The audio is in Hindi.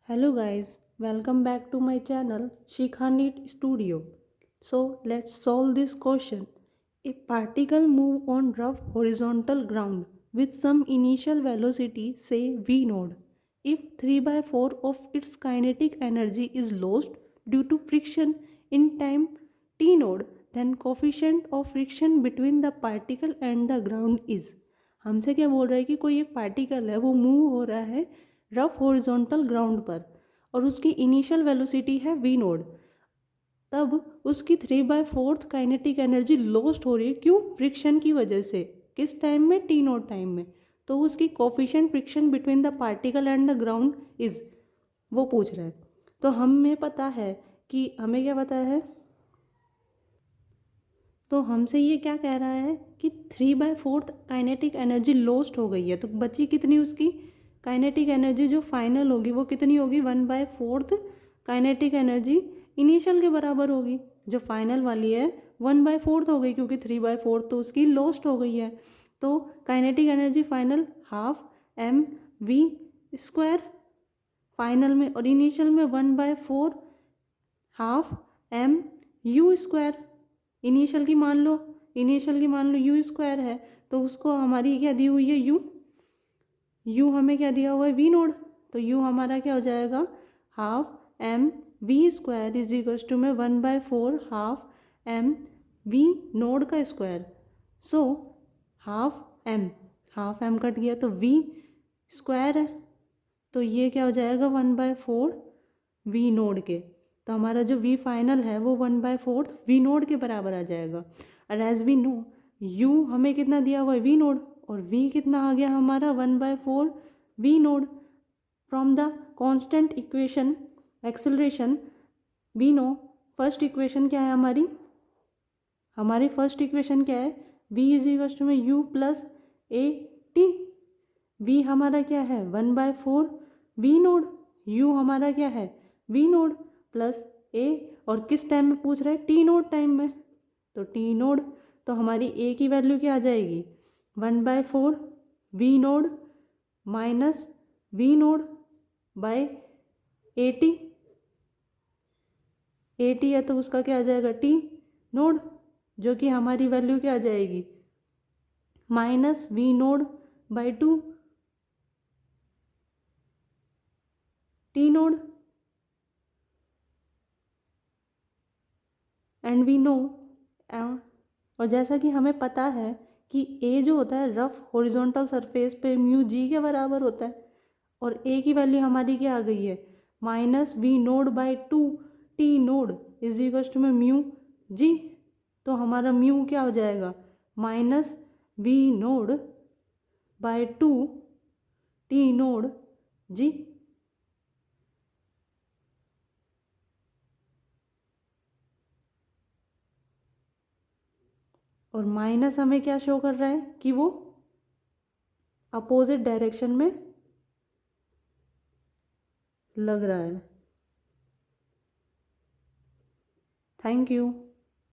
Hello guys, welcome back to my channel Shikhanit Studio. So let's solve this question. A particle move on rough horizontal ground with some initial velocity say v node. If 3 by 4 of its kinetic energy is lost due to friction in time t node, then coefficient of friction between the particle and the ground is. हमसे क्या बोल रहा है कि कोई एक पार्टिकल है वो मूव हो रहा है रफ हॉरिजॉन्टल ग्राउंड पर और उसकी इनिशियल वेलोसिटी है वी नोड। तब उसकी 3/4 काइनेटिक एनर्जी लॉस्ट हो रही है, क्यों? फ्रिक्शन की वजह से। किस टाइम में? टी नोड टाइम में। तो उसकी coefficient friction between the particle and the ground is, वो पूछ रहा है। तो हमें पता है कि हमें क्या पता है, तो हमसे ये क्या कह रहा है कि 3/4 काइनेटिक एनर्जी लॉस्ट हो गई है। तो बची कितनी उसकी काइनेटिक एनर्जी जो फाइनल होगी वो कितनी होगी? 1/4 काइनेटिक एनर्जी इनिशियल के बराबर होगी। जो फाइनल वाली है 1/4 हो गई, क्योंकि 3/4 तो उसकी लॉस्ट हो गई है। तो kinetic energy final half M V square final में, और इनिशियल में 1/4 half M U square. Initial की मान लो, यू स्क्वायर है, तो उसको हमारी क्या दी हुई है? यू हमें क्या दिया हुआ है? V node. तो यू हमारा क्या हो जाएगा? Half M V square is equals to में 1/4 हाफ एम वी नोड का स्क्वायर। सो हाफ एम कट गया तो वी स्क्वायर है, तो ये क्या हो जाएगा? 1/4 वी नोड के। तो हमारा जो वी फाइनल है वो 1/4 वी नोड के बराबर आ जाएगा। और एज वी नो यू हमें कितना दिया हुआ है? वी नोड, और वी कितना आ गया हमारा? 1/4 V naught. From the constant equation acceleration we know, first equation क्या है हमारी फर्स्ट इक्वेशन क्या है? वी इज इक्वल टू में U plus A T. V हमारा क्या है? 1/4 वी नोड। यू हमारा क्या है? वी नोड प्लस ए, और किस टाइम में पूछ रहा है? टी नोड टाइम में। तो टी नोड, तो हमारी ए की वैल्यू क्या आ जाएगी? 1/4 V naught minus V naught by 80। 80 है तो उसका क्या आ जाएगा? टी नोड, जो कि हमारी वैल्यू क्या आ जाएगी? Minus V naught by 2 T naught. And we know, और जैसा कि हमें पता है कि ए जो होता है रफ हॉरिजॉन्टल सरफेस पे म्यू जी के बराबर होता है, और ए की वैल्यू हमारी क्या आ गई है? Minus V naught by 2 T naught is equal to में म्यू जी। तो हमारा म्यू क्या हो जाएगा? Minus V naught by 2 T naught G. और माइनस हमें क्या शो कर रहा है कि वो अपोजिट डायरेक्शन में लग रहा है। Thank you.